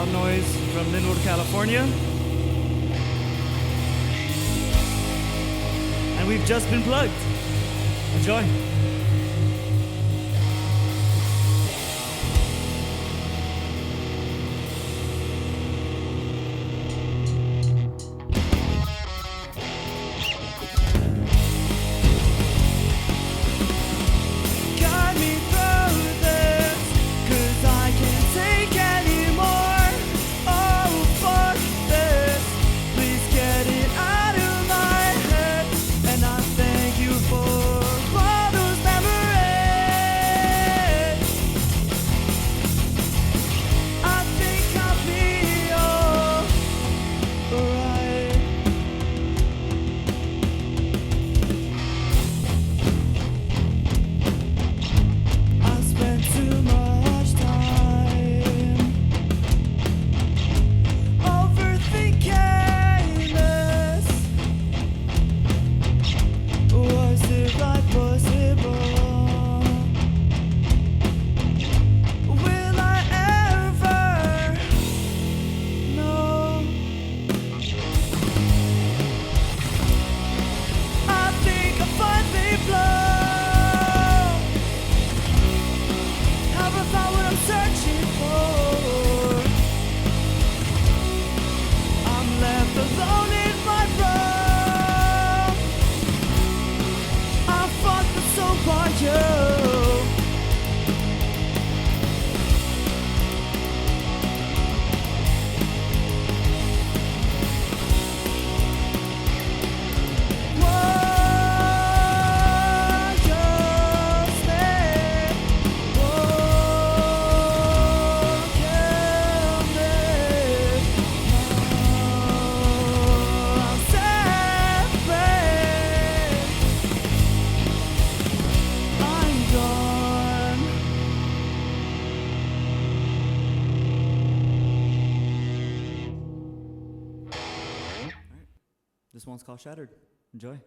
Outnoise from Linwood, California. And we've just been plugged. Enjoy. This one's called Shattered. Enjoy.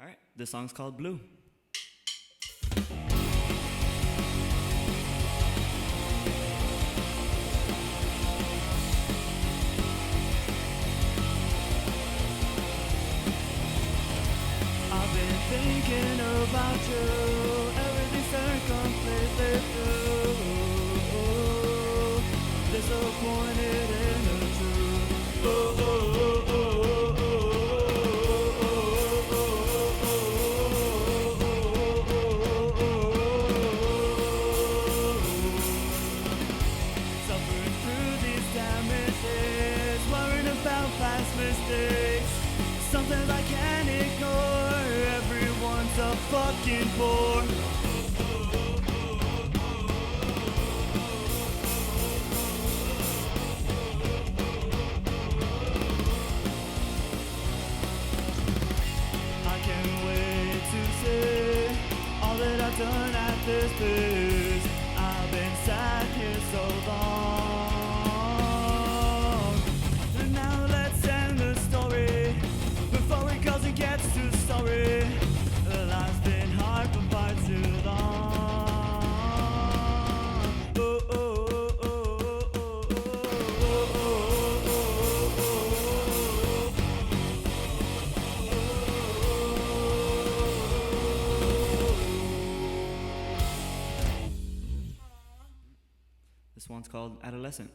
All right, this song's called Blue. I've been thinking about you, everything's turned completely blue. Disappointed in the truth. Suffering through these damages, worrying about past mistakes. Sometimes I can't ignore, everyone's a fucking bore. I can't wait to say all that I've done at this place. I've been sat here so long. And now let's end the story before it goes and gets too sorry. Life's been hard for far too long. This one's called Adolescent.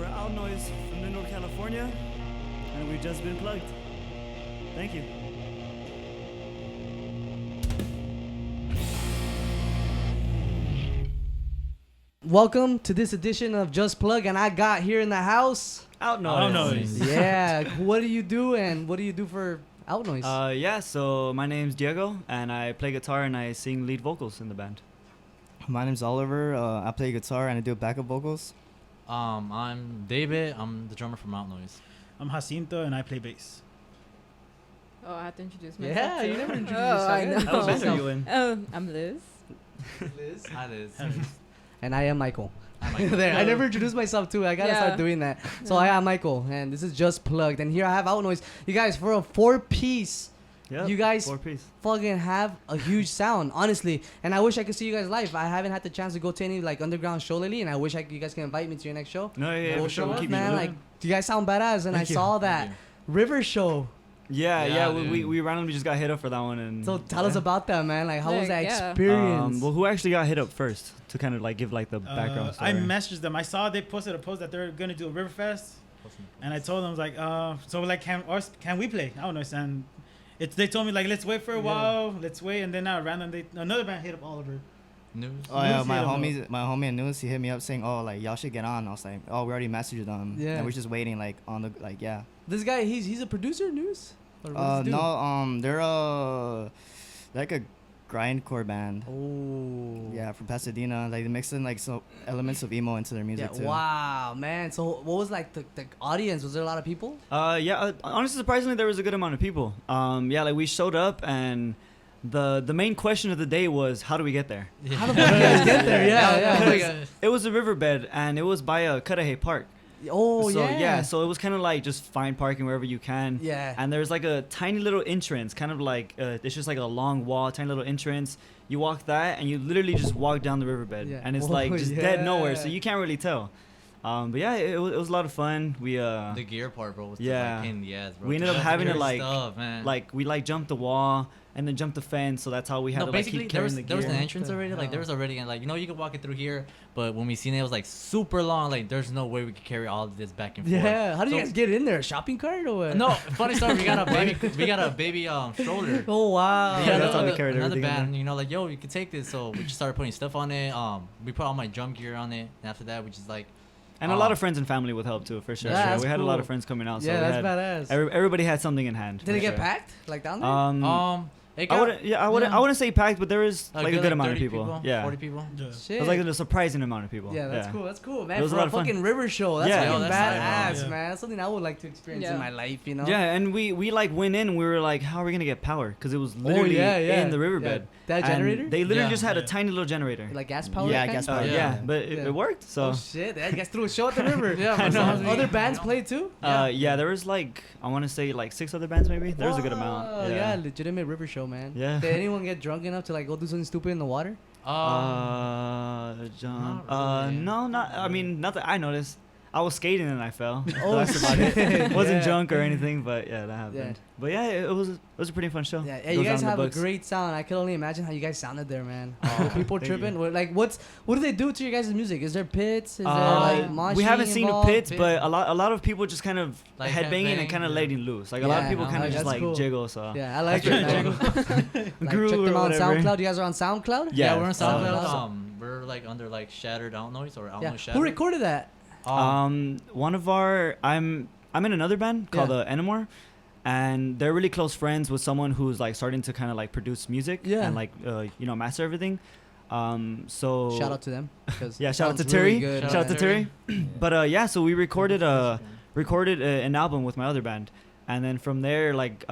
We're Outnoise from Mineral, California, and we've just been plugged. Thank you. Welcome to this edition of Just Plug, and I got here in the house Outnoise. Yeah, what do you do, and what do you do for Outnoise? So my name's Diego, and I play guitar and I sing lead vocals in the band. My name's Oliver. I play guitar and I do backup vocals. I'm David. I'm the drummer from Outnoise. I'm Jacinto and I play bass. Oh, I have to introduce myself. Yeah, too. you never introduced Oh, I yourself. know. How band are you in? I'm Liz. Liz. Hi, Liz. And I am Michael. Hi, Michael. There, I never introduced myself too. I gotta start doing that. So I am Michael, and this is Just Plugged. And here I have Outnoise. You guys, for a 4-piece, Yep, you guys 4-piece. fucking have a huge sound, honestly. And I wish I could see you guys live. I haven't had the chance to go to any like underground show lately, and I wish you guys can invite me to your next show. No, yeah, We'll for sure. show We'll up, keep man. you Like, you guys sound badass, and Thank I you. saw that Thank River show. Yeah, dude. we randomly just got hit up for that one. And So tell us about that, man. Like, how was that Yeah. experience? well, who actually got hit up first to kind of like give like the background story? I messaged them. I saw they posted a post that they're gonna do a Riverfest, and I told them I was like, so like can we play? I don't know. And they told me like let's wait for a while, let's wait, and then another band hit up Oliver. News. Oh yeah, News my hit 'em homie in News, he hit me up saying, "Oh, like y'all should get on." I was like, "Oh, we already messaged them. Yeah. And we're just waiting like on the like yeah." This guy, he's a producer, News? Or what does he do? No, they're like a grindcore band. Oh. Yeah, from Pasadena. Like they mix in like some elements of emo into their Yeah, music too. wow, man. So what was like the audience? Was there a lot of people? Honestly, surprisingly, there was a good amount of people. Like we showed up, and the main question of the day was, how do we get there? How the fuck did you guys get there? Yeah. Because it was a riverbed, and it was by Cudahy Park. Oh, so, yeah. So it was kind of like just find parking wherever you can. Yeah. And there's like a tiny little entrance, kind of like it's just like a long wall, tiny little entrance. You walk that, and you literally just walk down the riverbed, Yeah. and it's Oh, like just dead nowhere, yeah. so you can't really tell. But yeah, it was a lot of fun. We The gear part, bro, was just yeah. like pain in the ass, bro. We ended up Just having to gear like stuff, man. we like jumped the wall and then jumped the fence, so that's how we had no, to like basically keep there carrying was the gear. an entrance What the already. Like there hell? was already like you can walk it through here, but when we seen it, it was like super long. Like there's no way we could carry all of this back and forth. Yeah. How did you So- guys get in there? A shopping cart or what? No, funny story. We got a baby stroller. Oh, wow. Yeah, that's how they carried another everything in band, like, yo, you can take this. So we just started putting stuff on it. We put all my drum gear on it. And after that, we just like. And a lot of friends and family would help too, for sure. Yeah, that's we had a lot of cool. friends coming out. So Yeah, we that's had, badass. Everybody had something in hand. Did for it get sure. packed? Like down there? It I got wouldn't. Yeah, I wouldn't say packed, but there was like a good amount of 30 people. Yeah, 40 people. Shit. it was like a surprising amount of people. Yeah, that's cool. That's cool, man. It was For a lot a of fun. fucking river show, that's Yeah. fucking Yo, that's badass, nice, man. man. That's something I would like to experience in Yeah. my life, you know? Yeah, and we like went in. And we were like, how are we gonna get power? Because it was literally in the riverbed. Yeah. That And generator? They literally Yeah. just had a Yeah. tiny little generator. Like gas power? Yeah, kind? gas power. Yeah, Yeah. but Yeah. it worked. So Oh shit! You guys threw a show at the river. Yeah, I know. Other bands played too. yeah, there was like I want to say like 6 other bands maybe. There was a good amount. Wow, yeah, legitimate river show, man. Yeah. Did anyone get drunk enough to like go do something stupid in the water? John. not really. No, not. I mean, not that I noticed. I was skating and I fell. Oh, That's about it. shit. Wasn't Yeah. drunk or anything, but yeah, that happened. Yeah. But yeah, it was a pretty fun show. Yeah, Goes you down guys in the have a books. great sound. I can only imagine how you guys sounded there, man. Oh, Were people thank you. tripping? Like, what do they do to your guys' music? Is there pits? Is there like moshing we haven't seen the involved? pits, but a lot of people just kind of Like headbanging and headbang, kind of yeah. letting loose. Like a lot of Yeah, people no, kind of like, just that's like cool. jiggle. So Yeah, I like That's it. pretty Man. Like, Grew check them or out on whatever. SoundCloud. You guys are on SoundCloud? Yeah, Yeah, we're on so- SoundCloud. We're like under like Shattered Outnoise or Outnoise Yeah. Shattered. Who recorded that? One of our I'm in another band called Yeah. Enamor, and they're really close friends with someone who's like starting to kind of like produce music Yeah. and like master everything. So Shout out to them. 'cause Yeah, it shout out to sounds really Terry. good. Shout out to Terry. But so we recorded an album with my other band, and then from there like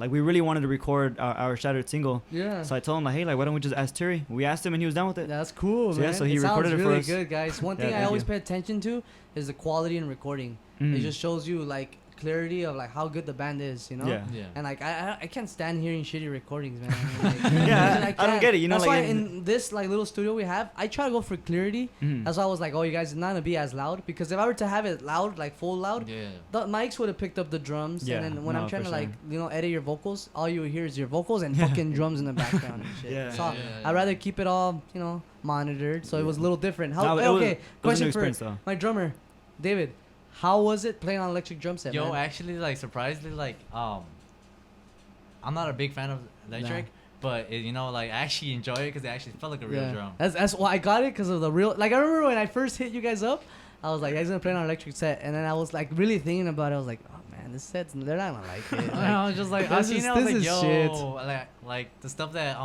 we really wanted to record our Shattered single. Yeah. So I told him like, hey, like why don't we just ask Terry? We asked him and he was down with it. That's cool, So, man. yeah, so he it recorded sounds it for really us. good, guys. One Yeah, thing I thank always you. pay attention to is the quality in recording. Mhm. It just shows you like clarity of like how good the band is, you know. Yeah. Yeah. And like I can't stand hearing shitty recordings, man. Like, Yeah, I don't can't. get it, you know, That's like why in this like little studio we have, I try to go for clarity. Mhm. That's why I was like, oh, you guys not gonna be as loud, because if I were to have it loud, like full loud, Yeah. the mics would have picked up the drums. Yeah, And then when no, I'm trying to for like sure. edit your vocals, all you hear is your vocals and Yeah. fucking drums in the background and shit. Yeah. So Yeah, yeah, I'd yeah. rather keep it all monitored. So it was a little different. How? No, it was- Okay, it was a new question for experience, though. my drummer, David. How was it playing on electric drum set? Yo, man? actually, like surprisingly, like I'm not a big fan of electric, but you know, like I actually enjoy it because it actually felt like a real drum. That's why I got it, because of the real. Like I remember when I first hit you guys up, I was like, "I was gonna play on an electric set," and then I was like really thinking about it. I was like, "Oh man, this set's they're not gonna like it." I was just like, I this seen is- it, I was this like, is yo, shit. like the stuff that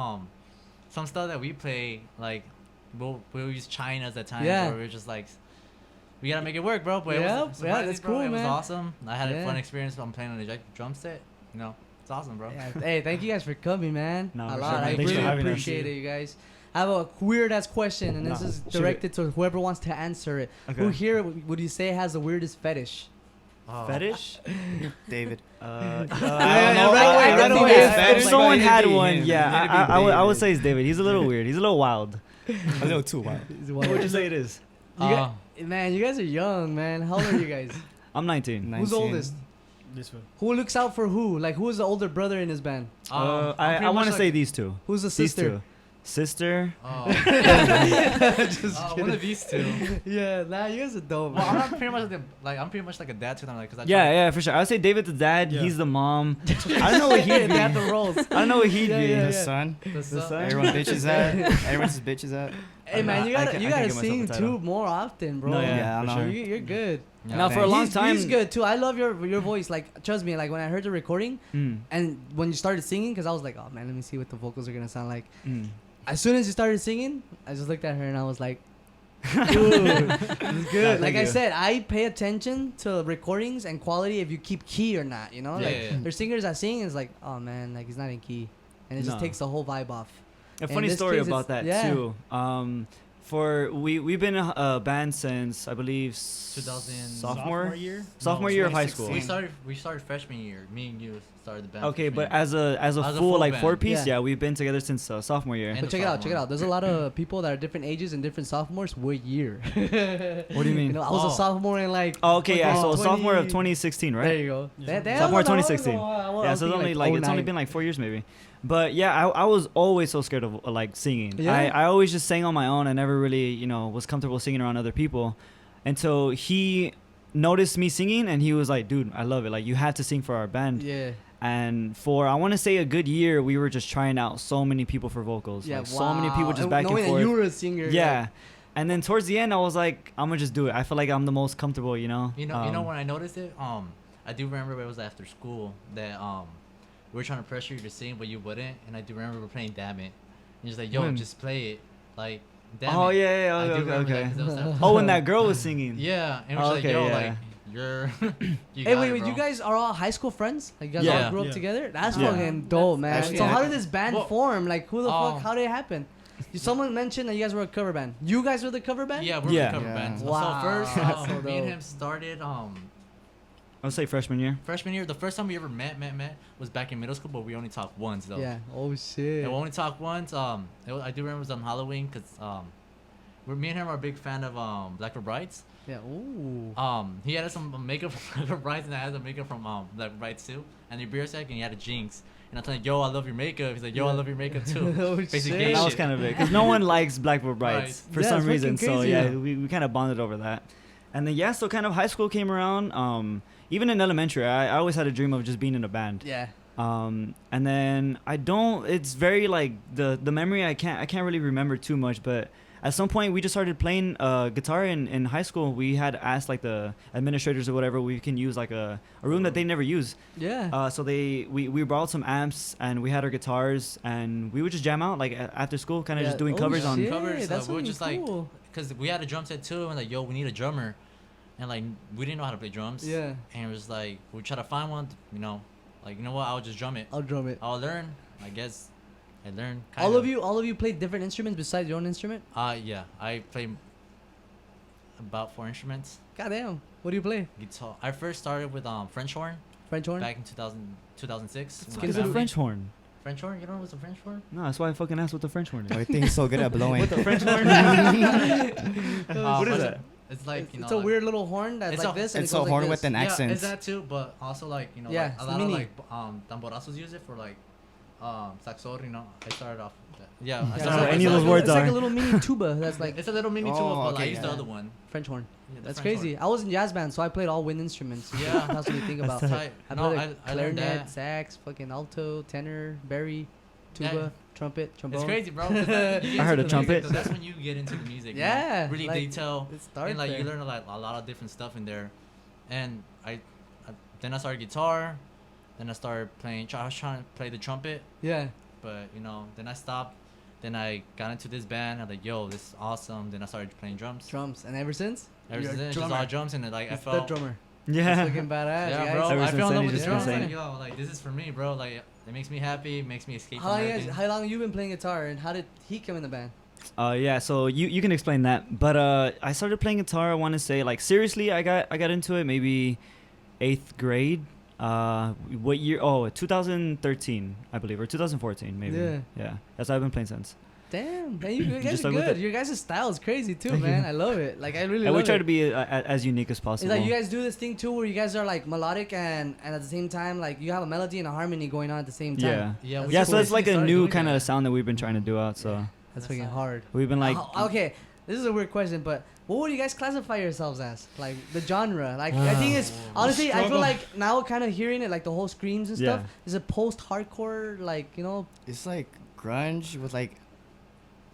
some stuff that we play, like we'll use China's at times, Yeah. where we're just like, we gotta make it work, bro. But Yep, it yeah, was surprisingly, that's bro, cool, it was man. awesome. I had a Yeah. fun experience. I'm playing on the drum set. You know, it's awesome, bro. Yeah. Hey, thank you guys for coming, man. No, a for lot. sure, man. I Thanks for really having us. appreciate it, you guys. I have a weird ass question, and this No, is shoot directed to whoever wants to answer it. Who Okay. here would you say has the weirdest fetish? Oh. Fetish? David. I don't yeah, know. right I away, think right if away. if someone It'd had be one, him. yeah, It'd be I would David. say it's David. He's a little weird. He's a little wild. A little too wild. What would you say it is? You guys, man, you guys are young, man. How old are you guys? I'm 19. Who's 19. oldest? This one. Who looks out for who? Like, who's the older brother in his band? I'm I pretty want much to like- say these two. Who's the These sister? two. Sister. Oh. Just One kidding. of these two. Yeah, nah, you guys are dope. Well, man. I'm pretty much I'm pretty much like a dad to them, like, cause I Yeah, try- yeah, for sure. I would say David's the dad. Yeah. He's the mom. I don't know what he'd They have be. the roles. I don't know what he'd Yeah, be. yeah, The son. The son. son? Everyone bitches at. Everyone just bitches at. Hey man, you I gotta can't- you I gotta can't give myself sing a title. too more often, bro. No, yeah, Yeah, I for know. sure. You're good. Yeah. Now, for a long He's time. good too. I love your voice. Like, trust me. Like when I heard the recording Mm, and when you started singing, because I was like, oh man, let me see what the vocals are gonna sound like. mm. As soon as you started singing, I just looked at her and I was like, dude, it's good. Nah, Like thank I you. said, I pay attention to recordings and quality if you keep key or not. You know, Yeah, like yeah, yeah. there's singers that sing and it's like, oh man, like he's not in key, and it just No. takes the whole vibe off. A In funny this story case, about it's- that yeah. too. We've been a band since I believe 2000 sophomore year. sophomore No, year of high school. 2016. We started freshman year. Me and you started the band. Okay, freshman but year. as a As a full full like band. four piece, Yeah. yeah, we've been together since sophomore year. And But the check it out, check it sophomore. out. There's a lot of people that are different ages and different sophomores. What year? What do you mean? You know, I was Oh. a sophomore in like. Oh, okay, yeah. So 20 sophomore of 2016, right? There you go. Yeah. Damn, Sophomore that was 2016. long ago. I Yeah, was so it's thinking only like it's only 09. been like 4 years maybe. But yeah, I was always so scared of like singing. Yeah? I always just sang on my own. I never really, was comfortable singing around other people. Until he noticed me singing and he was like, dude, I love it. Like you have to sing for our band. Yeah. And for I want to say a good year, we were just trying out so many people for vocals. Yeah. Like, so many people wow. just back and knowing that forth. you were a singer. Yeah. And then towards the end, I was like, I'm gonna just do it. I feel like I'm the most comfortable, You know Um, when I noticed it, I do remember it was after school that we were trying to pressure you to sing, but you wouldn't, and I do remember we were playing Damn It. And just like, yo, When? just play it, like Damn Oh It. yeah, I do okay, remember that okay. 'cause it was after Oh, when school. that girl was singing. Yeah, and it Oh, was okay, like, yo, yeah. like you're. You Hey, got wait, it, wait, bro. you guys are all high school friends? Like, you guys Yeah. all grew up Yeah. together? That's Yeah. fucking dope, man. Actually, So, yeah. how did this band Well, form? Like, who the fuck? um, How did it happen? Someone mentioned that you guys were a cover band. You guys were the cover band? Yeah, we're Yeah. the cover Yeah. band. Wow, So first, that's so me and dope. him started I would say freshman year. freshman year. The first time we ever met was back in middle school, but we only talked once though. Yeah. Oh, shit. And we only talked once. I do remember it was on Halloween because me and him are a big fan of Black Brides. Yeah. Ooh. He had some makeup from Black Brides, and I had some makeup from Black Brides too. And he beer sec, and he had a Jinx. And I'm telling, yo, I love your makeup. He's like, yo, I Yeah. love your makeup too. Oh, Basic shit. gay And that was shit. kind of it, because no one likes Blackboard Brides Right. for Yeah, some it's reason. fucking So crazy. yeah, we kind of bonded over that. And then so kind of high school came around. Even in elementary, I always had a dream of just being in a band. Yeah. And then it's very like the memory I can't really remember too much, but at some point we just started playing guitar in high school. We had asked like the administrators or whatever, we can use like a room that they never use. Yeah. So we brought some amps and we had our guitars and we would just jam out like after school, kind of Yeah. just doing Oh, covers on. shit, Covers, That's we were fucking just like- cool. Because we had a drum set too, and like, yo, we need a drummer. And like, we didn't know how to play drums. Yeah. And it was like, we try to find one, like, you know what, I'll just drum it. I'll drum it. I'll learn. I guess I learned. All of you play different instruments besides your own instrument? Yeah, I play about 4 instruments. Goddamn. What do you play? Guitar. I first started with French horn French horn? back in 2006. with my It's a family. French horn. French horn? You don't know what's a French horn? No, that's why I fucking asked what the French horn is. I think he's so good at blowing. What the French horn? What is but that? It's like, It's a weird little horn that's it's like a- this. And It's it goes a horn like with this. an accent. Yeah, it's that too, but also like, Yeah, like, it's a lot mini. of like tamborazos use it for like saxor, I started off with Yeah, I Yeah, started so off any of with those that. words It's like are. a little mini tuba. That's like It's a little mini Oh, tuba, but okay, I used the yeah. other one. French horn. Yeah, the That's French crazy. horn. I was in jazz band, so I played all wind instruments. Yeah. That's what you think That's about. Tight. I No, played I learned clarinet, that. sax, fucking alto, tenor, bari, tuba, Yeah. trumpet, trombone. It's crazy, bro. 'cause that- you get I heard into a the music, trumpet. so that's when you get into the music. Yeah, Really like, detail. It starts And like you there. learn like a lot of different stuff in there. And I then I started guitar. Then I started playing. I was trying to play the trumpet, Yeah. but then I stopped. Then I got into this band. I'm like, yo, this is awesome. Then I started playing drums. Drums. And ever since? Ever You're a since, just drummer. all drums, and like I He's the felt. drummer. That's Yeah. fucking badass. Yeah, guys. bro. Ever I since fell in then, love he's with the just been drums. saying- Like, yo, like this is for me, bro. Like it makes me happy. It makes me escape How from long, everything. how long you been playing guitar and how did he come in the band? Yeah, so you can explain that. But I started playing guitar, I want to say, like, seriously, I got into it maybe 8th grade. What year? Oh, 2013, I believe, or 2014 maybe. Yeah. Yeah. That's what I've been playing since. Damn, man, you guys Just are stuck with good. it. Your guys' style is crazy too, Thank you. man. I love it. Like I really And love we try it. to be as unique as It's possible. like you guys do this thing too, where you guys are like melodic and at the same time, like you have a melody and a harmony going on at the same time. Yeah. Yeah, That's we Yeah, cool. so it's like a started new doing kind that. of sound that we've been trying to do out. So That's That's fucking not- hard. we've been like, Okay, this is a weird question, but what would you guys classify yourselves as? Like the genre? Like I think it's honestly, I feel Struggle. like now kind of hearing it, like the whole screams and stuff, Yeah. is a post-hardcore, like It's like grunge with like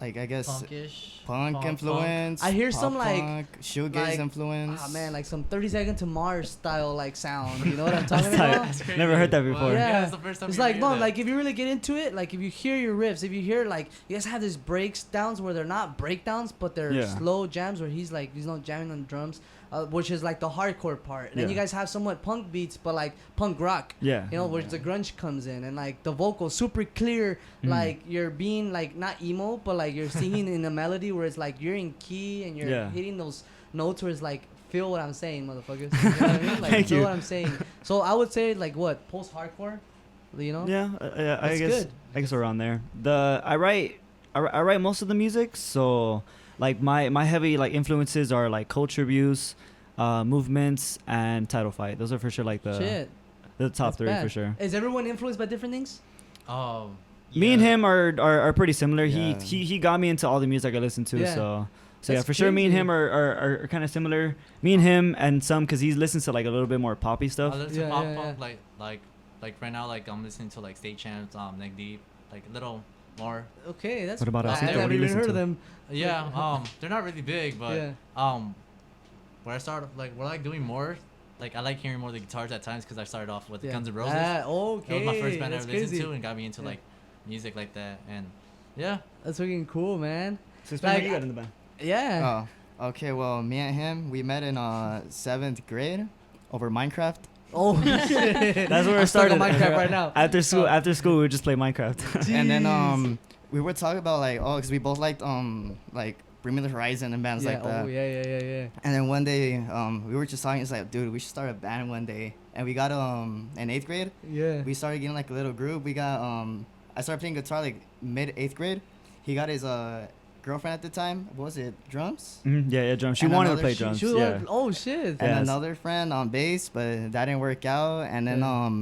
I guess punkish, punk influence. I hear some, pop like- punk, shoegaze like, influence. ah man, like some 30 Second to Mars style like sound. You know what I'm talking That's tight. about? That's crazy. never heard that before. Yeah. That's the first time It's you like, hear no, that. like if you really get into it, like if you hear your riffs, if you hear like you guys have these breakdowns where they're not breakdowns, but they're Yeah. slow jams where he's not jamming on drums, which is like the hardcore part. And then Yeah. you guys have somewhat punk beats, but like punk rock, Yeah. where the grunge comes in and like the vocals super clear, Mm. like you're being like not emo, but like you're singing in a melody where it's like you're in key and you're Yeah. hitting those notes where it's like feel what I'm saying, motherfuckers. You know what I mean? Like Thank feel you. what I'm saying. So I would say like what post-hardcore, you know? Yeah, I That's guess good. I guess around there. I write most of the music, so like my heavy like influences are like Culture Abuse, Movements, and Title Fight. Those are for sure like the Shit. top That's three bad. for sure. Is everyone influenced by different things? Oh. Me and yeah. him are pretty similar. Yeah. He got me into all the music I listen to. Yeah. So yeah, That's for sure. Me and crazy. him are kind of similar. Me and him and some because he listens to like a little bit more poppy I stuff. listen to Yeah, pop yeah, punk yeah. like right now like I'm listening to like State Champs, Neck Deep, like a little more. Okay, that's. What about I Alcito? never What do you even listen heard to? of them. Yeah, they're not really big, but Yeah. where I started like we're like doing more. Like I like hearing more of the guitars at times because I started off with Yeah. Guns N' Roses. Okay. That was my first band I that's ever listened crazy. to and got me into Yeah. like music like that. And yeah, That's fucking cool, man. So explain what you got in the band. Yeah. Oh, okay. Well, me and him, we met in 7th grade over Minecraft. Oh shit. That's where I'm it stuck on started. Minecraft right now. After school, Oh. we would just play Minecraft. And then Jeez. we would talk about like because we both liked like Bring Me the Horizon and bands Yeah. like that. Oh yeah. And then one day we were just talking. It's like, dude, we should start a band one day. And we got in 8th grade. Yeah. We started getting like a little group. We got I started playing guitar like mid 8th grade. He got his girlfriend at the time. What was it? Drums. Yeah, drums. She And wanted to another play she- drums. She was Yeah. like, oh shit. And Yes. another friend on bass, but that didn't work out. And then Yeah.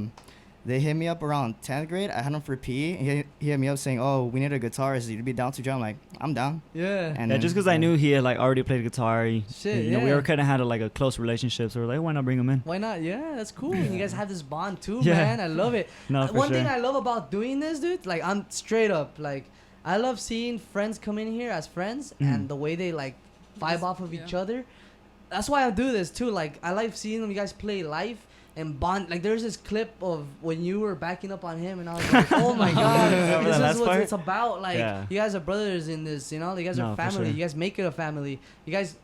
they hit me up around 10th grade. I had him for PE. He hit me up saying, "Oh, we need a guitarist. You'd be down to drum." I'm like, I'm down. Yeah. And Yeah, just because I knew he had like already played guitar, Shit, you know, we yeah. were kind of had like a close relationship, so we're like, why not bring him in? Why not? Yeah, that's cool. And you guys have this bond too, Yeah. man. I love it. No, for One sure. thing I love about doing this, dude, like I'm straight up, like I love seeing friends come in here as friends Mm. and the way they like vibe Just- off of yeah. each other. That's why I do this too. Like I like seeing you guys play live and bond. Like there's this clip of when you were backing up on him, and I was like, oh my god, Remember this that is last what part? it's about. Like Yeah. you guys are brothers in this, you know. You guys No, are for family. sure. You guys make it a family. You guys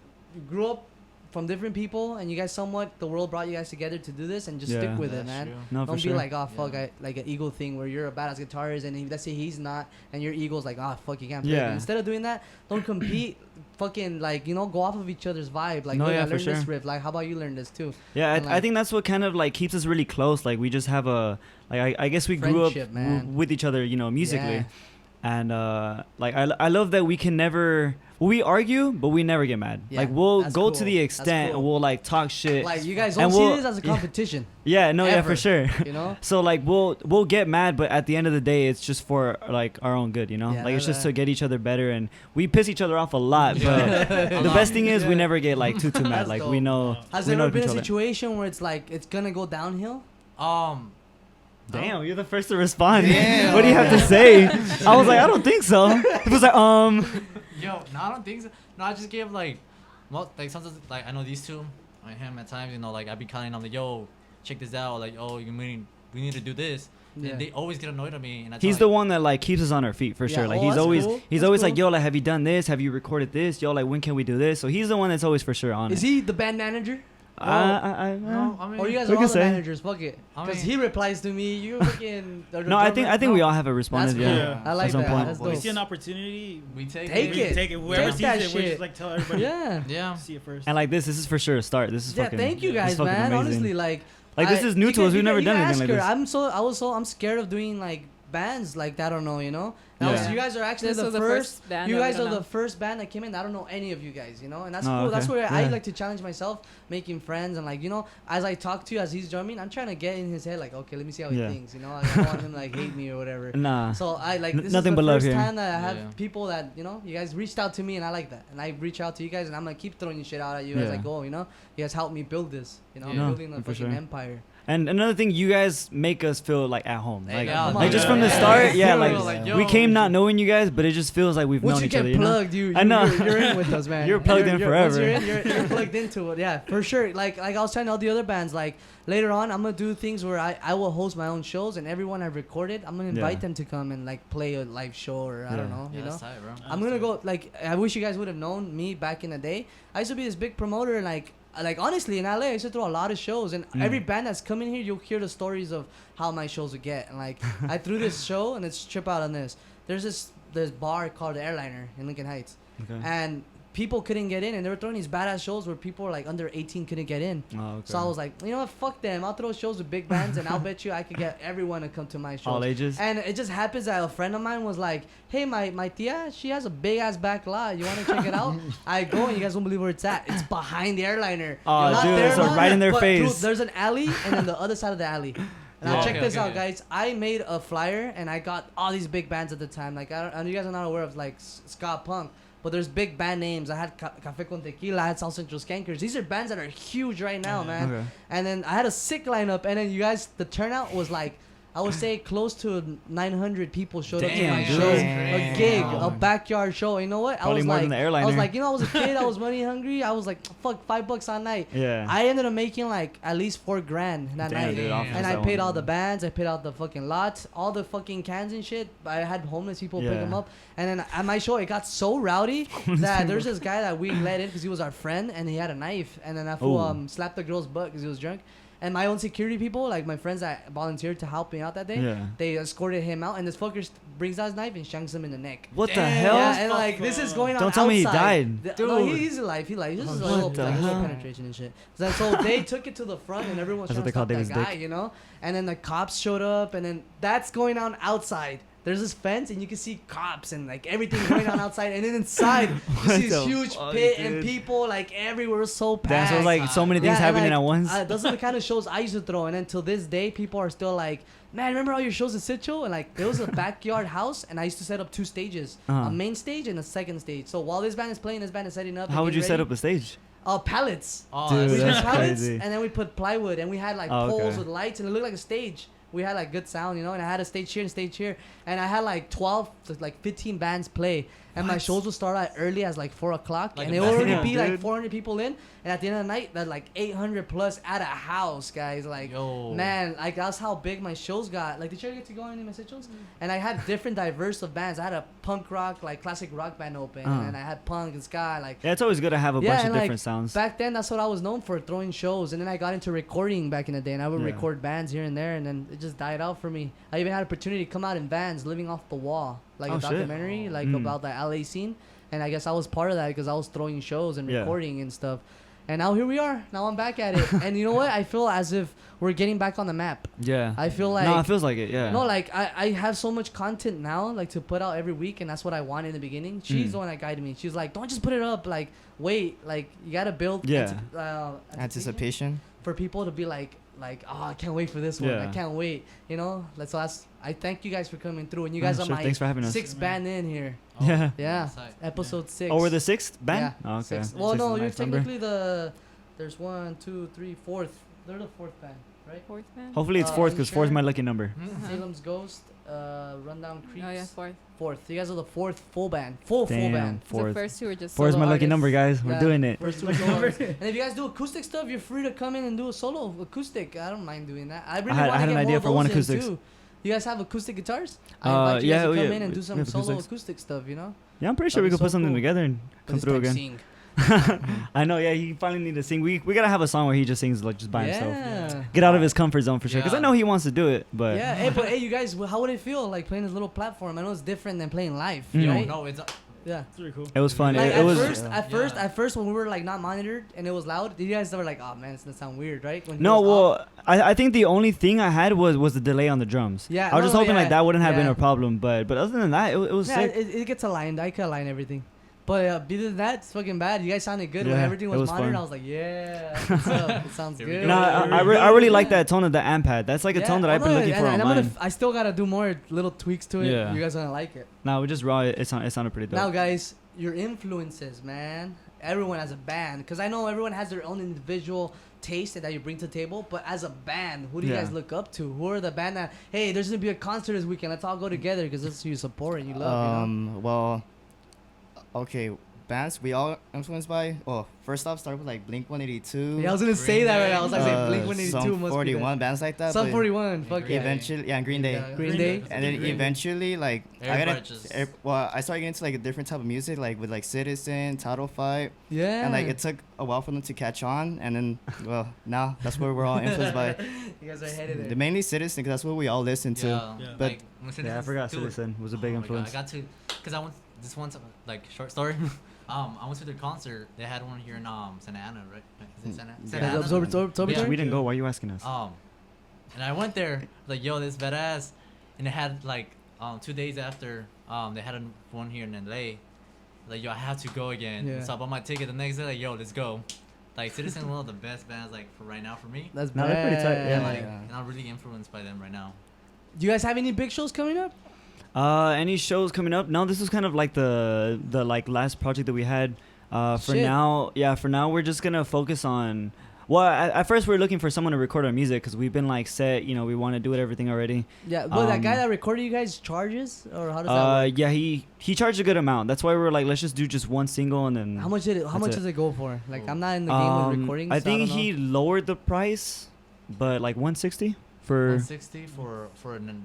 grew up from different people, and you guys somewhat the world brought you guys together to do this, and just Yeah. stick with it, That's man. true. No, for Don't be sure. like, oh fuck, Yeah. like an ego thing where you're a badass guitarist and let's say he's not, and your ego's like, oh fuck, you can't play. Yeah. Instead of doing that, don't compete. Fucking like go off of each other's vibe. Like, No, look, yeah, I for learned this sure. riff. Like, how about you learn this too? Yeah, And, I like- think that's what kind of like keeps us really close. Like we just have a like I guess we grew up Friendship, man. with each other, you know, musically. Yeah. And like I love that we can never we argue, but we never get mad. Yeah, like we'll that's go to cool. the That's extent cool. and we'll like talk shit. Like you guys And don't see we'll- this as a competition. Yeah, no, yeah, for Ever. sure. You know. So like we'll get mad, but at the end of the day, it's just for like our own good, you know. Yeah, like it's just that- to get each other better, and we piss each other off a lot. Yeah. But A the lot. best thing is we Yeah. never get like too mad. That's Like dope. we know. Has we there know ever been a control it. situation where it's like it's gonna go downhill? Damn, you're the first to respond. Damn. What do you have to say? I was like, I don't think so. He was like, Yo, no, I don't think so. No, I just give like, well, like sometimes like I know these two, like him at times, you know, like I be calling them like, yo, check this out, like, oh, we need to do this. Yeah. And they always get annoyed at me, and I he's tell the one that like keeps us on our feet for Yeah, sure. Like oh, he's that's always cool. he's That's always cool. like, yo, like have you done this? Have you recorded this? Yo, like when can we do this? So he's the one that's always for sure on Is it. he the band manager? no, I mean, Or you guys We are all can the say. managers? Fuck it. I Because mean- he replies to me. You fucking. No, I think we all have a responded. That's cool. Yeah. Yeah. I like At some that. point. That's We dope. see an opportunity. we take Take We it. take it. Whoever Take sees that it, we shit. just like tell everybody. Yeah. Yeah. See it first. And like this is for sure a start. This is Yeah. fucking. Thank you this is guys, fucking man. amazing. Honestly, like. Like this is new to us. We've never done anything like her. this. I'm scared of doing like bands like that. I don't know, you know. That was- Yeah. you guys are actually This the was the first. first band You that we guys are don't know. the first band that came in. I don't know any of you guys, you know, and that's Oh, cool. That's okay. where I Yeah. like to challenge myself, making friends, and like you know, as I talk to you as he's drumming, I'm trying to get in his head like, okay, let me see how Yeah. he thinks, you know. I don't want him to like hate me or whatever. Nah. So I like N- this nothing is the but love first here. time that I have Yeah. people that you know you guys reached out to me and I like that, and I reach out to you guys and I'm gonna keep throwing shit out at you as I Yeah. go, you know. You guys helped me build this, you know, Yeah. I'm No, building a for fucking sure. empire. And another thing, you guys make us feel like at home. There Like, you go. Yeah, Come like on, just yeah. from the Yeah. start, yeah, Yeah. like yo, we came not knowing you guys, but it just feels like we've Once known you each other. get You know? plugged, I know. You're in with us, man. You're plugged in once forever. you're plugged into it. Yeah, for sure. Like I was telling all the other bands, like later on, I'm gonna do things where I will host my own shows, and everyone I've recorded, I'm gonna invite Yeah. them to come and like play a live show or I don't Yeah. know, Yeah, you know. that's tight, bro. I'm gonna go like I wish you guys would have known me back in the day. I used to be this big promoter, and like honestly in LA I used to throw a lot of shows, and every band that's come in here you'll hear the stories of how my shows would get. And like I threw this show, and it's trip out on this. There's this bar called the Airliner in Lincoln Heights, Okay. and people couldn't get in, and they were throwing these badass shows where people like under 18 couldn't get in. Oh, okay. So I was like, you know what, fuck them. I'll throw shows with big bands, and I'll bet you I could get everyone to come to my shows. all ages. And it just happens that a friend of mine was like, hey, my tia, she has a big ass back lot. You want to check it out? I go, and you guys won't believe where it's at. It's behind the Airliner. Oh, Not dude, their so lot, right in their but, face. dude, there's an alley, and then the other side of the alley. And Yeah. I'll check Okay, this okay, out, yeah. guys. I made a flyer, and I got all these big bands at the time. Like, and you guys are not aware of, like, ska punk. But there's big band names. I had Café con Tequila. I had South Central Skankers. These are bands that are huge right now, man. Okay. And then I had a sick lineup. And then you guys, the turnout was like, I would say close to 900 people showed up to Damn, my dude. show. Damn. A gig, a Wow. backyard show. You know what? Probably I was more like, than the I Airliner. was like, you know, I was a kid. I was money hungry. I was like, fuck, $5 on night. Yeah. I ended up making like at least $4,000 that Damn, night. dude, off And that I paid one. all the bands. I paid out the fucking lots, all the fucking cans and shit. I had homeless people pick Yeah. them up. And then at my show, it got so rowdy that there's this guy that we let in because he was our friend, and he had a knife. And then that fool Ooh. slapped the girl's butt because he was drunk. And my own security people, like my friends that volunteered to help me out that day, Yeah. they escorted him out. And this fucker brings out his knife and shanks him in the neck. What the Damn. hell? Yeah, and like this is going on. Don't tell me he outside. died. No, Dude. he's alive. He like this is a What little, the like, a little hell? penetration and shit. So they took it to the front, and everyone was That's trying what to they stop call that David's guy, you know. And then the cops showed up, and then that's going on outside. There's this fence, and you can see cops and like everything going on outside. And then inside, you What see this the huge fuck, pit dude? and people like everywhere, was so Damn, packed. so it's like so many things and, happening like, at once. those are the kind of shows I used to throw, and then till this day, people are still like, "Man, remember all your shows in Sitcho?" And like, there was a backyard house, and I used to set up 2 stages, Uh-huh. a main stage and a second stage. So while this band is playing, this band is setting up. and How would you getting set ready. up a stage? Pallets. Oh, Dude, We that's put pallets, crazy. and then we put plywood, and we had like Oh, poles okay. with lights, and it looked like a stage. We had like good sound, you know, and I had a stage here and stage here, and I had like 12 to like 15 bands play, and my shows would start out early as like 4 o'clock, Like and a it would already basketball, be like dude. 400 people in, and at the end of the night, that's like 800 plus at a house, guys. Like, Yo. man, like that's how big my shows got. Like, did you ever get to go on any of my shows? And I had different diverse of bands. I had a punk rock, like classic rock band open, and I had punk and ska, like. Yeah, it's always good to have a bunch of and, different like, sounds. Back then, that's what I was known for, throwing shows. And then I got into recording back in the day, and I would Yeah. record bands here and there, and then it just died out for me. I even had an opportunity to come out in vans, living off the wall, like Oh, a shit. documentary, like Mm. about the LA scene. And I guess I was part of that because I was throwing shows and Yeah. recording and stuff. And now here we are. Now I'm back at it. And you know what? I feel as if we're getting back on the map. Yeah. I feel like No, it feels like it. Yeah. no, like I have so much content now, like to put out every week, and that's what I wanted in the beginning. She's the one that guided me. She's like, don't just put it up. Like, wait, like you gotta build Yeah. Anticipation. for people to be like, oh, I can't wait for this one. I Yeah. can't wait. You know, I thank you guys for coming through, and you guys are Sure, my thanks for having us. sixth band in here. Oh, Yeah. Yeah, Sight. episode 6. Oh, we're the 6th band? Yeah, Oh, okay. sixth. Well, Six no, is a you're nice number. technically there's 1, 2, 3, 4th. They're the 4th band, right? Fourth band. Hopefully it's 4th because 4 is Unsure. my lucky number. Salem's Ghost, Rundown Creeps. Oh yeah, fourth. 4th. You guys are the 4th full band. Full Damn. band. The 4th. first two are just 4 is solo my lucky artists. number, guys. Yeah. We're doing it. First two songs. And if you guys do acoustic stuff, you're free to come in and do a solo acoustic. I don't mind doing that. I really had- want I had to an get idea more for of one those in, acoustics. too. You guys have acoustic guitars? I invite you yeah, guys to oh, come yeah, in and we- do we some have solo acoustics. acoustic stuff, you know? Yeah, I'm pretty sure we That'd could be put so something cool. together and But come this through time again. sing. I know, yeah, he finally need to sing. We gotta have a song where he just sings like just by himself. Yeah. Get out of his comfort zone for sure. Because I Yeah. know he wants to do it, but Yeah, hey, but hey, you guys, how would it feel like playing this little platform? I know it's different than playing live, Mm. right? No, it's Yeah. It's really cool. it was fun. Like It at was. first, Yeah. at first, when we were like not monitored and it was loud, you guys were like, "Oh man, it's gonna sound weird, right?" When it No, was off. well, I think the only thing I had was the delay on the drums. Yeah, I was no, just hoping yeah, like that wouldn't have been yeah. a problem, but other than that, it was Yeah, sick. it gets aligned. I can align everything. But other than that, it's fucking bad. You guys sounded good when Yeah, everything it was, was monitored. fun. I was like, yeah, what's up? It sounds Here we good. go. No, I really like that tone of the amp pad. That's like a tone that I've been although- looking for and on I'm mine. I still gotta do more little tweaks to it. Yeah. You guys gonna like it. No, we just raw it. It sounded pretty dope. Now, guys, your influences, man. Everyone has a band, because I know everyone has their own individual taste that you bring to the table. But as a band, who do you Yeah. guys look up to? Who are the band that, hey, there's gonna be a concert this weekend. Let's all go together because that's who you support and you love. You know? Well, okay, bands we all influenced by. Well, first off, start with like Blink 182. Yeah, I was gonna say Green that right Day. now. I was like, Blink 182 Some must be 41 bands like that. Sum but 41. Fuck Green yeah. Day. Eventually, yeah, and Green Day. Green Green Day. Day. And then Green Day. eventually, like Everybody just- well, I started getting into like a different type of music, like with like Citizen, Title Fight, Yeah. and like it took a while for them to catch on, and then well, now that's where we're all influenced by. You guys are headed there. The mainly Citizen, because that's what we all listen to. Yeah, Yeah. But- like, when yeah, I Citizens forgot do it- Citizen was a big Oh my God, influence. I got to, cause I went this one like short story. I went to their concert. They had one here in Santa Ana, right? Is it Santa? Yeah. Santa Yeah, Ana? Observatory? We didn't go. Why are you asking us? And I went there like, yo, this badass, and they had like 2 days after they had one here in LA. Like, yo, I have to go again. Yeah. So I bought my ticket the next day. Like, yo, let's go. Like, Citizen, one of the best bands like for right now for me. That's No, they're pretty tight, And yeah. like, Yeah. and I'm really influenced by them right now. Do you guys have any big shows coming up? Any shows coming up? No, this was kind of like the like last project that we had. For Shit. now, yeah, for now we're just gonna focus on. Well, at first we were looking for someone to record our music because we've been like set. You know, we want to do everything already. Yeah, but that guy Um, that recorded you guys charges, or how does that work? Yeah, he charged a good amount. That's why we were like, let's just do just one single and then. How much did it? How that's much it. does it go for? Like, I'm not in the game with recording. I so think don't know. he lowered the price, but like 160 for. 160 for an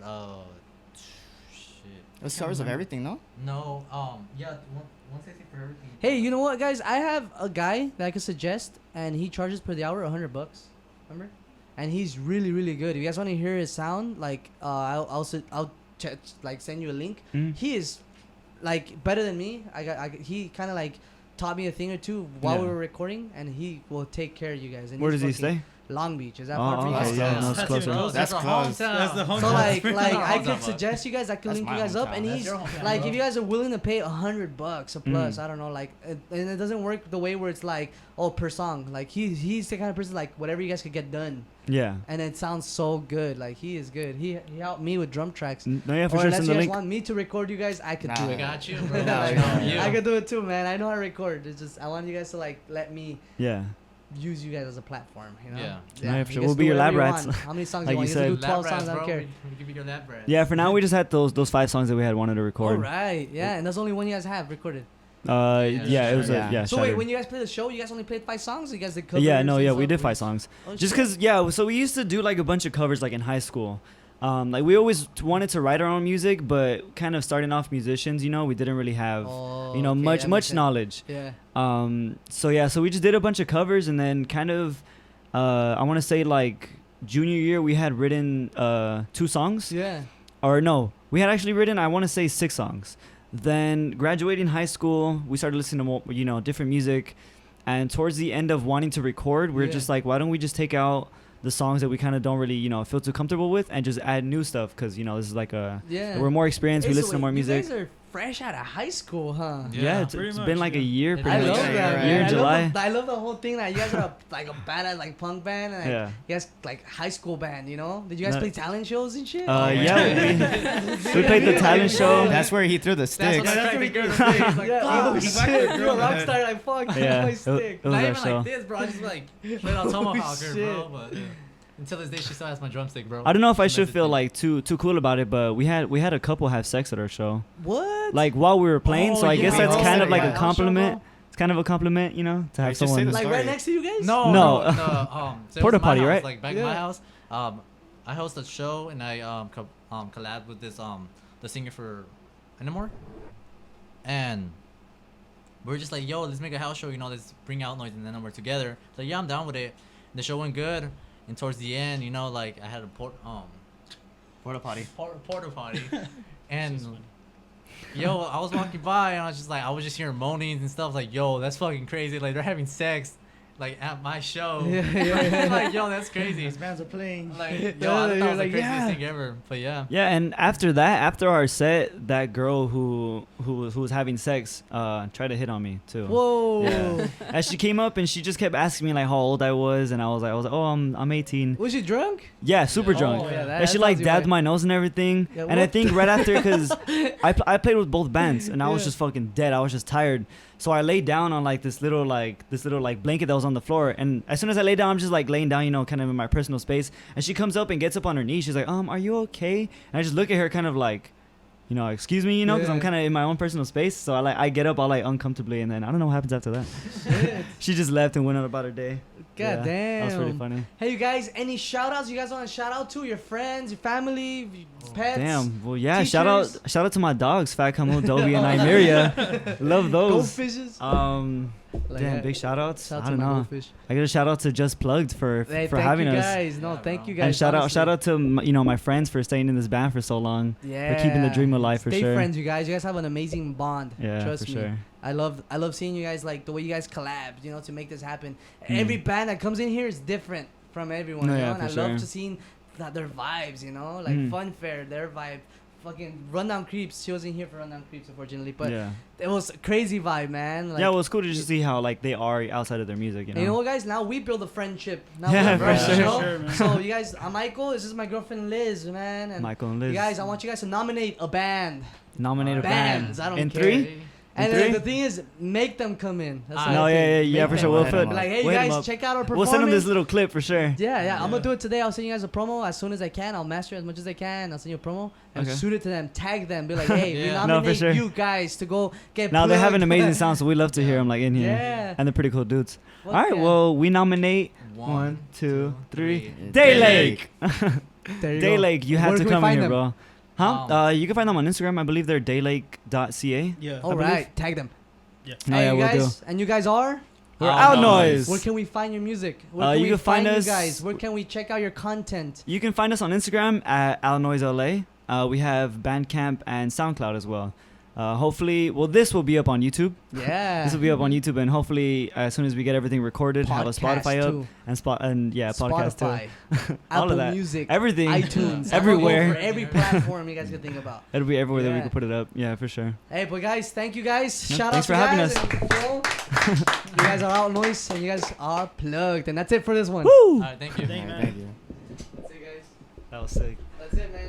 shit. It covers of everything, no? No, yeah, 160 for everything. Hey, you know what, guys? I have a guy that I could suggest, and he charges per the hour $100. Remember? And he's really, really good. If you guys want to hear his sound, like, I'll like send you a link. Mm. He is like better than me. He kind of like taught me a thing or two while Yeah. we were recording, and he will take care of you guys. And Where he's does he fucking stay? Long Beach. Is that Oh, far for you okay, guys? yeah, That's no, it's even closer. close. That's our close. That's the hometown. home. So like That's I our could hometown. suggest you guys. I could That's link you my guys up, hometown. and That's he's your hometown, like, bro. if you guys are willing to pay $100 a plus, Mm. I don't know, like, and it doesn't work the way where it's like, oh, per song. Like he's the kind of person like whatever you guys could get done, Yeah. and it sounds so good. Like he is good. He helped me with drum tracks. No, yeah, for Or sure. unless Send you the guys link. want me to record you guys, I could do Nah. I it. got you, bro. Nah, I we got don't. you. I could do it too, man. I know how to record. It's just I want you guys to like let me Yeah. use you guys as a platform. You know? Yeah. No, yeah, you for sure. guys We'll do be your whatever lab you rats. want. How many songs Like you want? you You can do said. 12 Lab rats, songs. I don't bro. care. We give you your lab rats. Yeah, for now we just had those 5 songs that we had wanted to All record. right. Yeah, and that's the only one you guys have recorded. Yeah, it was Yeah. yeah. So wait, Shattered. when you guys played the show, you guys only played 5 songs? Or you guys did covers? Yeah, no, and yeah, we stuff? did 5 songs. Oh, Just shit. cause yeah, so we used to do like a bunch of covers like in high school. Like we always wanted to write our own music, but kind of starting off musicians, you know, we didn't really have Oh, you know okay, much that makes sense. knowledge. Yeah. So yeah, so we just did a bunch of covers, and then kind of I want to say like junior year we had written 2 songs. Yeah. Or no, we had actually written I want to say 6 songs. Then graduating high school, we started listening to more, you know, different music, And towards the end of wanting to record, we're Yeah. just like, why don't we just take out the songs that we kind of don't really, feel too comfortable with, and just add new stuff? Because this is like we're more experienced. Hey, We so listen to wait, more music. You guys are fresh out of high school, huh? Yeah, it's Pretty been much, like a yeah. year. I Pretty I much. love Yeah, that. right. Year in man. July. I love the whole thing that you guys are like a badass like punk band and like, Yeah. you guys like high school band. You know? Did you guys No. play talent shows and shit? Yeah, we played the talent show. That's where he threw the sticks. that's what he girl did. face. Like, yeah. fuck. Oh He whacked shit! the You're girl, a rock man. star. Like fuck. Yeah, My it stick. was Not that even show. like this, bro. I just like straight on tomahawker, shit. bro. But until this day, she still has my drumstick, bro. I don't know if I She should messaged feel me. like too cool about it, but we had a couple have sex at our show, What? like while we were playing. Oh, so I yeah, guess that's bro. kind of like Yeah. a compliment. It's kind of a compliment, to have just say someone. the Like story. right next to you guys? No, No. no. So it Porta was my potty, house, right? Like back in my house. I host a show and I collab with this the singer for Anymore, and we're just like, yo, let's make a house show. Let's bring Outnoise and then we're together. So yeah, I'm down with it. The show went good, and towards the end, like I had a Porta potty. porta potty, and yo, I was walking by and I was just hearing moanings and stuff. Like, yo, that's fucking crazy. Like they're having sex, like at my show. Yeah. Like, yo, that's crazy. These bands are playing. Like, yo, Yeah, I thought you're that was like, the craziest yeah. thing ever. But yeah. Yeah, and after our set, that girl who was having sex tried to hit on me too. Whoa. Yeah. And she came up and she just kept asking me like how old I was, and I was like, oh, I'm 18. Was she drunk? Yeah, super Oh, drunk. yeah, And she like sounds dabbed right. my nose and everything. Yeah, And I what think right after, because I played with both bands, and I was Yeah. just fucking dead. I was just tired. So I laid down on like this little blanket that was on the floor. And as soon as I lay down, I'm just like laying down, kind of in my personal space. And she comes up and gets up on her knees. She's like, are you okay? And I just look at her kind of like, excuse me, because I'm Yeah. kind of in my own personal space. So I get up all like uncomfortably, and then I don't know what happens after that. Shit. She just left and went on about her day. God That was pretty damn. funny. Hey, you guys, any shout outs you guys want to shout out to? Your friends, your family, your pets? Damn. Well, yeah. teachers. Shout out to my dogs, Fat Kamu, Dobie, and Imeria. Love those. Goldfishes? Damn. yeah. Big shout outs. Shout out I to don't my know. goldfish. I got a shout out to Just Plugged for Hey, for thank having you us. guys. No, Yeah, thank bro. you guys. And shout honestly. out to my friends for staying in this band for so long. Yeah. for keeping the dream alive for Stay sure. friends, you guys. You guys have an amazing bond. Yeah, Trust for me. sure. I love seeing you guys, like the way you guys collab, to make this happen. Mm. Every band that comes in here is different from everyone, No, you yeah, know? And I for love sure. to see their vibes, like Mm. Fun Fair, their vibe. Fucking Rundown Creeps. She wasn't here for Rundown Creeps, unfortunately, but yeah. it was a crazy vibe, man. Like, Yeah, well, it's cool to just see how like they are outside of their music. and you know what, guys? Now we build a friendship. Now Yeah, we're for friends, sure. you know? Sure, man. So you guys, I'm Michael. This is my girlfriend Liz, man. And Michael and Liz. you guys, I want you guys to nominate a band. nominate a band. Bands, I don't In care. 3? And three? the thing is, make them come in. That's what Ah, No, I think. yeah, Make for them sure. We'll Light put. 'em up. Like, hey, you we'll hit 'em guys, up. check out our We'll performance. send them this little clip for sure. Yeah, I'm gonna do it today. I'll send you guys a promo as soon as I can. I'll master it as much as I can. I'll send you a promo and Okay. shoot it to them. Tag them. Be like, hey, we Yeah. No, for nominate sure. you guys to go get. Now they have an plugged. amazing sound, so we love to hear them like in here. Yeah. And they're pretty cool dudes. Fuck All right, yeah. well, we nominate 1, 2, 3. Day Lake. There you Day go. Lake, you have Where to can we come in find here, them? bro. Huh? You can find them on Instagram. I believe they're daylake.ca. Yeah. All right, tag them. Yeah. No, Hey, yeah, you we'll guys, do. and you guys are. We're Outnoise. Outnoise. Where can we find your music? Where You we can find you us- guys? Where can we check out your content? You can find us on Instagram at Outnoise LA. We have Bandcamp and SoundCloud as well. Hopefully, this will be up on YouTube. Yeah. This will be up on YouTube, and hopefully, as soon as we get everything recorded, have a Podcast Spotify up too. and podcast too. Spotify, All Apple of that. Music, Everything. iTunes, Everywhere. I'm gonna go for every platform you guys can think about. It'll be everywhere that we Yeah. can put it up. Yeah, for sure. Hey, but guys, thank you guys. Yeah, Shout thanks out for to having guys us. and, you guys are Outnoise and you guys are plugged, and that's it for this one. Woo! All right, thank you. Thank you, Alright, man. thank you. That's it, guys. That was sick. That's it, man.